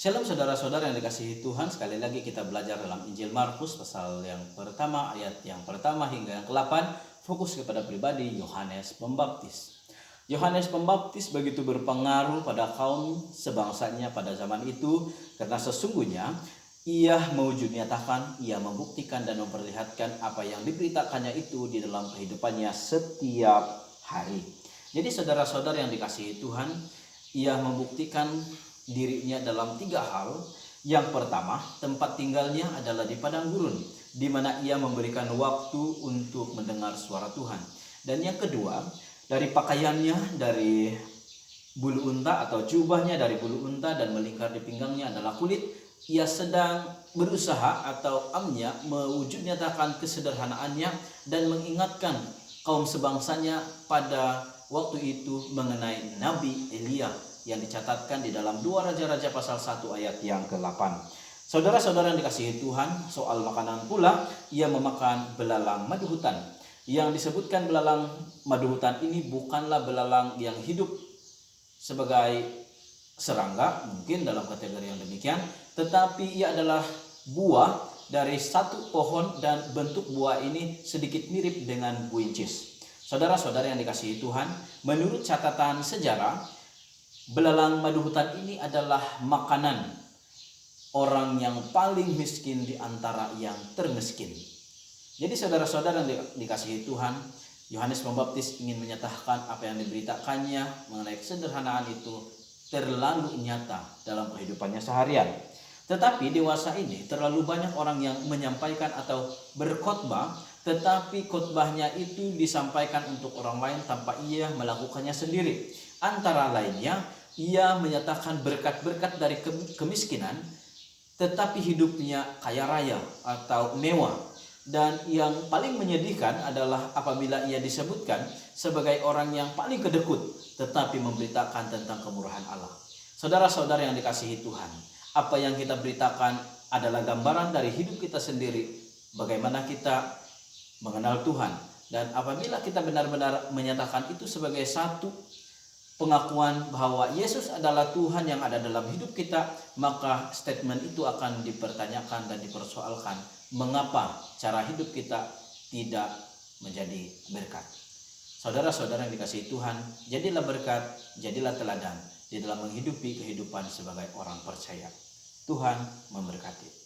Shalom saudara-saudara yang dikasihi Tuhan, sekali lagi kita belajar dalam Injil Markus pasal yang pertama, ayat yang pertama hingga yang ke-8, fokus kepada pribadi Yohanes Pembaptis. Yohanes Pembaptis begitu berpengaruh pada kaum sebangsanya pada zaman itu, karena sesungguhnya ia mewujud nyatakan, ia membuktikan dan memperlihatkan apa yang diberitakannya itu di dalam kehidupannya setiap hari. Jadi saudara-saudara yang dikasihi Tuhan, ia membuktikan dirinya dalam 3 hal. Yang pertama, tempat tinggalnya adalah di padang gurun, di mana ia memberikan waktu untuk mendengar suara Tuhan. Dan yang kedua, dari pakaiannya dari bulu unta atau jubahnya dari bulu unta dan melingkar di pinggangnya adalah kulit. Ia sedang berusaha atau amnya mewujud nyatakan kesederhanaannya dan mengingatkan kaum sebangsanya pada waktu itu mengenai Nabi Elia yang dicatatkan di dalam 2 Raja-Raja pasal 1 ayat yang ke-8. Saudara-saudara yang dikasihi Tuhan, soal makanan pula, ia memakan belalang madu hutan. Yang disebutkan belalang madu hutan ini bukanlah belalang yang hidup sebagai serangga, mungkin dalam kategori yang demikian, tetapi ia adalah buah dari satu pohon dan bentuk buah ini sedikit mirip dengan buncis. Saudara-saudara yang dikasihi Tuhan, menurut catatan sejarah, belalang madu hutan ini adalah makanan orang yang paling miskin di antara yang termiskin. Jadi saudara-saudara yang dikasihi Tuhan, Yohanes Pembaptis ingin menyatakan apa yang diberitakannya mengenai kesederhanaan itu terlalu nyata dalam kehidupannya seharian. Tetapi dewasa ini terlalu banyak orang yang menyampaikan atau berkhotbah, tetapi khotbahnya itu disampaikan untuk orang lain tanpa ia melakukannya sendiri. Antara lainnya, ia menyatakan berkat-berkat dari kemiskinan, tetapi hidupnya kaya raya atau mewah. Dan yang paling menyedihkan adalah apabila ia disebutkan sebagai orang yang paling kedekut, tetapi memberitakan tentang kemurahan Allah. Saudara-saudara yang dikasihi Tuhan, apa yang kita beritakan adalah gambaran dari hidup kita sendiri, bagaimana kita mengenal Tuhan. Dan apabila kita benar-benar menyatakan itu sebagai satu pengakuan bahwa Yesus adalah Tuhan yang ada dalam hidup kita, maka statement itu akan dipertanyakan dan dipersoalkan. Mengapa cara hidup kita tidak menjadi berkat? Saudara-saudara yang dikasihi Tuhan, jadilah berkat, jadilah teladan di dalam menghidupi kehidupan sebagai orang percaya. Tuhan memberkati.